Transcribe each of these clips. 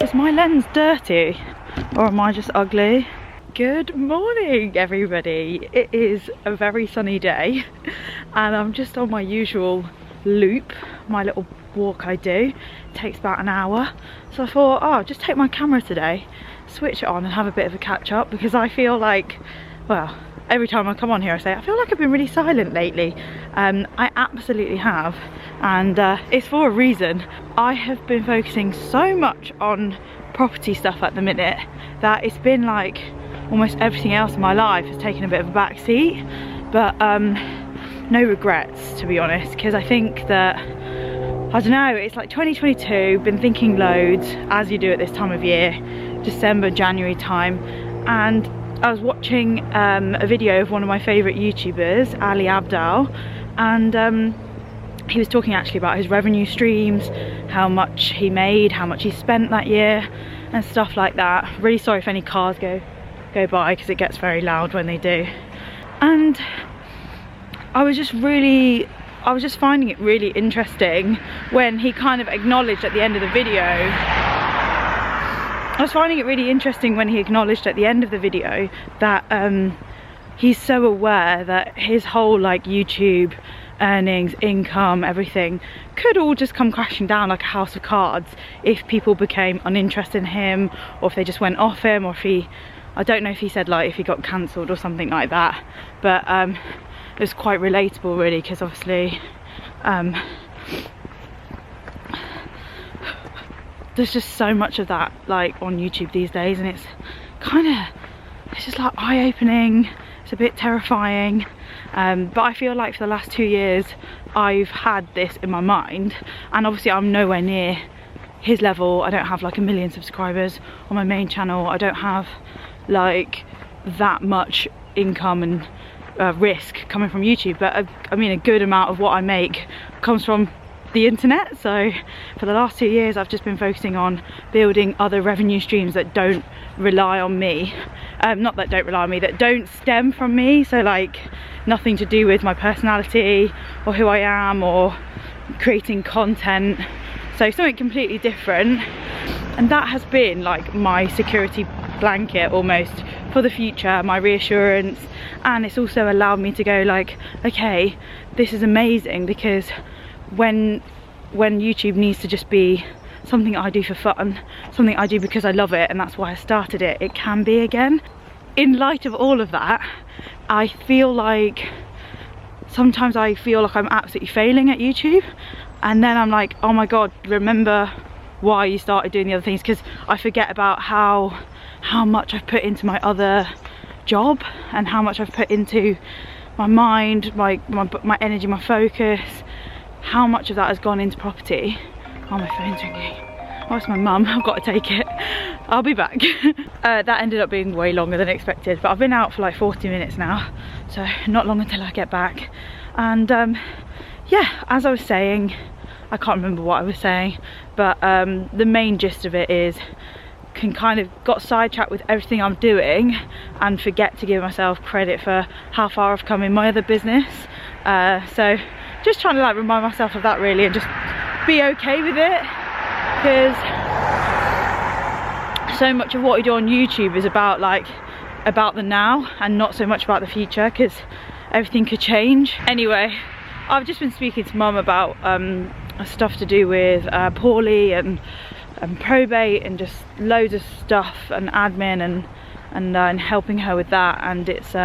Is my lens dirty or am I just ugly? Good morning everybody. It is a very sunny day and I'm just on my usual loop, my little walk I do. It takes about an hour. So I thought, oh, I'll just take my camera today, switch it on and have a bit of a catch up, because I feel like, well, every time I come on here I say I feel like I've been really silent lately. I absolutely have, and it's for a reason. I have been focusing so much on property stuff at the minute that it's been like almost everything else in my life has taken a bit of a back seat, but no regrets, to be honest, because I think that, I don't know, it's like 2022, been thinking loads, as you do at this time of year, December, January time, and I was watching a video of one of my favourite YouTubers, Ali Abdaal, and he was talking actually about his revenue streams, how much he made, how much he spent that year, and stuff like that. Really sorry if any cars go by, because it gets very loud when they do. And I was just finding it really interesting when he kind of acknowledged at the end of the video, that he's so aware that his whole like YouTube earnings, income, everything could all just come crashing down like a house of cards if people became uninterested in him, or if they just went off him, or if he, I don't know if he said like if he got cancelled or something like that, but it was quite relatable really, because obviously there's just so much of that like on YouTube these days, and it's just like eye-opening. It's a bit terrifying, but I feel like for the last 2 years I've had this in my mind, and obviously I'm nowhere near his level. I don't have like 1 million subscribers on my main channel. I don't have like that much income and risk coming from YouTube, but I mean a good amount of what I make comes from the internet. So for the last 2 years I've just been focusing on building other revenue streams that don't rely on me, not that don't rely on me, that don't stem from me, so like nothing to do with my personality or who I am or creating content, so something completely different. And that has been like my security blanket almost for the future, my reassurance. And it's also allowed me to go like, okay, this is amazing, because when YouTube needs to just be something I do for fun, something I do because I love it, and that's why I started it, it can be again. In light of all of that, I feel like sometimes I feel like I'm absolutely failing at YouTube, and then I'm like, oh my god, remember why you started doing the other things, because I forget about how much I've put into my other job, and how much I've put into my mind, my energy, my focus, how much of that has gone into property. Oh, my phone's ringing. Oh, it's my mum. I've got to take it. I'll be back. That ended up being way longer than expected, but I've been out for like 40 minutes now, so not long until I get back. And yeah, as I was saying, I can't remember what I was saying, but the main gist of it is, can kind of got sidetracked with everything I'm doing and forget to give myself credit for how far I've come in my other business. So just trying to like remind myself of that really, and just be okay with it, because so much of what we do on YouTube is about the now and not so much about the future, because everything could change. Anyway, I've just been speaking to Mum about stuff to do with Paulie and probate, and just loads of stuff and admin and helping her with that. And it's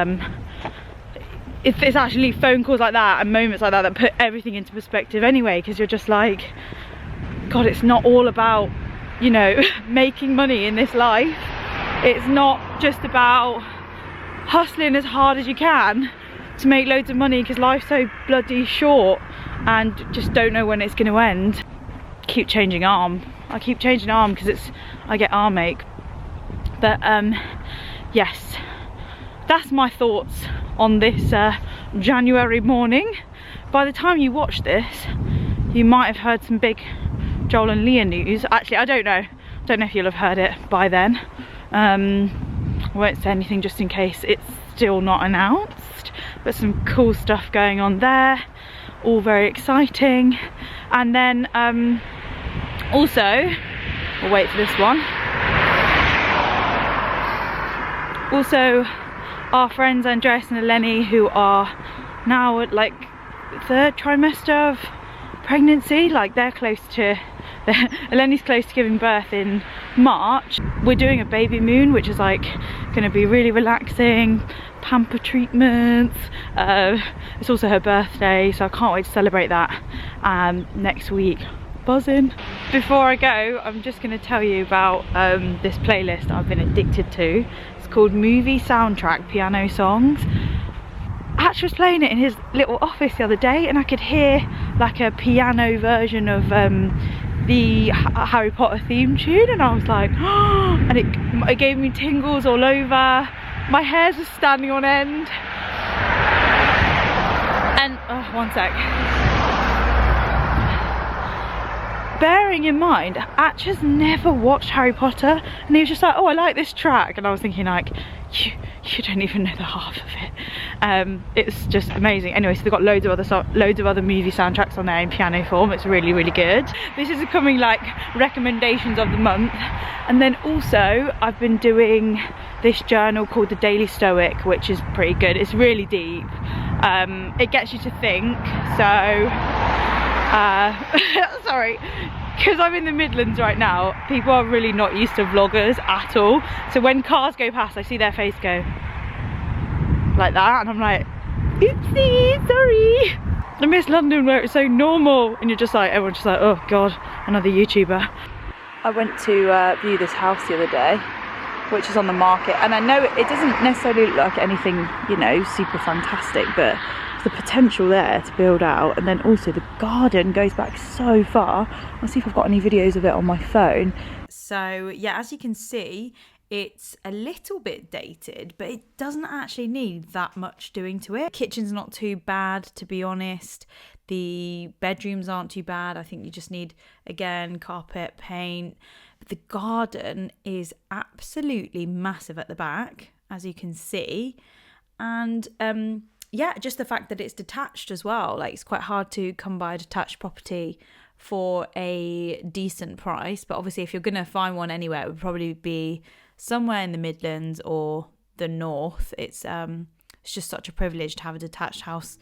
actually phone calls like that and moments like that that put everything into perspective anyway, because you're just like, god, it's not all about, you know, making money in this life. It's not just about hustling as hard as you can to make loads of money, because life's so bloody short and just don't know when it's going to end. Keep changing arm. I keep changing arm because I get arm ache. But yes, that's my thoughts on this January morning. By the time you watch this, you might have heard some big Joel and Leah news. Actually, I don't know if you'll have heard it by then. I won't say anything just in case it's still not announced, but some cool stuff going on there, all very exciting. And then also we'll wait for this one. Also, our friends Andreas and Eleni, who are now at like the 3rd trimester of pregnancy, like they're close to, Eleni's close to giving birth in March. We're doing a baby moon, which is like going to be really relaxing, pamper treatments. It's also her birthday, so I can't wait to celebrate that next week. Buzzing. Before I go, I'm just going to tell you about this playlist I've been addicted to. It's called Movie Soundtrack Piano Songs. Ash was playing it in his little office the other day, and I could hear like a piano version of the Harry Potter theme tune, and I was like, oh, and it gave me tingles all over. My hair's just standing on end. And oh, one sec. Bearing in mind, Atch has never watched Harry Potter, and he was just like, oh, I like this track, and I was thinking like, you don't even know the half of it. It's just amazing. Anyway, so they've got loads of other movie soundtracks on there in piano form. It's really, really good. This is becoming like recommendations of the month. And then also I've been doing this journal called the Daily Stoic, which is pretty good. It's really deep. It gets you to think. So sorry, because I'm in the Midlands right now, people are really not used to vloggers at all. So when cars go past, I see their face go like that, and I'm like, oopsie, sorry. I miss London where it's so normal, and you're just like, everyone's just like, oh god, another YouTuber. I went to view this house the other day, which is on the market, and I know it doesn't necessarily look like anything, you know, super fantastic, but the potential there to build out. And then also the garden goes back so far. I'll see if I've got any videos of it on my phone. So yeah, as you can see, it's a little bit dated, but it doesn't actually need that much doing to it. Kitchen's not too bad, to be honest. The bedrooms aren't too bad. I think you just need, again, carpet, paint. But the garden is absolutely massive at the back, as you can see. And yeah, just the fact that it's detached as well. Like, it's quite hard to come by a detached property for a decent price. But obviously, if you're going to find one anywhere, it would probably be somewhere in the Midlands or the North. It's just such a privilege to have a detached house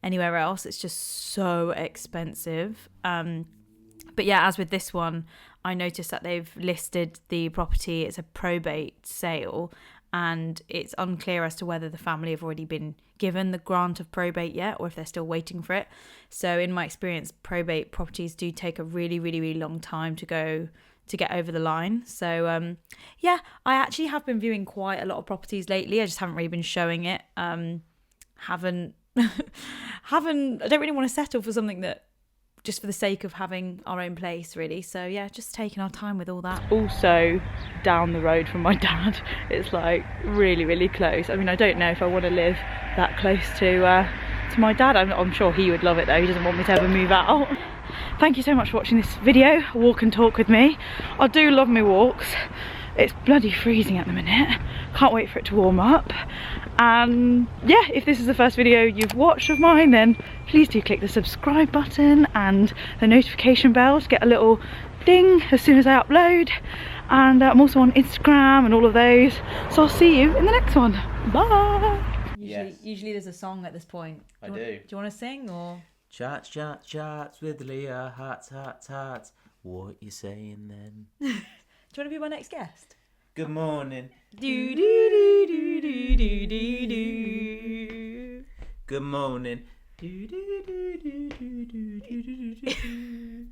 anywhere else. It's just so expensive. But yeah, as with this one, I noticed that they've listed the property. It's a probate sale, and it's unclear as to whether the family have already been given the grant of probate yet, or if they're still waiting for it. So in my experience, probate properties do take a really, really, really long time to get over the line. So yeah, I actually have been viewing quite a lot of properties lately. I just haven't really been showing it. I don't really want to settle for something that just for the sake of having our own place, really. So yeah, just taking our time with all that. Also down the road from my dad, it's like really, really close. I mean, I don't know if I want to live that close to my dad. I'm sure he would love it though. He doesn't want me to ever move out. Thank you so much for watching this video, walk and talk with me. I do love my walks. It's bloody freezing at the minute. Can't wait for it to warm up. And yeah, if this is the first video you've watched of mine, then please do click the subscribe button and the notification bell to get a little ding as soon as I upload. And I'm also on Instagram and all of those. So I'll see you in the next one. Bye. Usually there's a song at this point. Do you want to sing or? Chats, chats, chats with Leah, hats, hats, hats. What you saying then? Do you want to be my next guest? Good morning. Do do do do do do do do. Good morning. Do do do do do do do do do.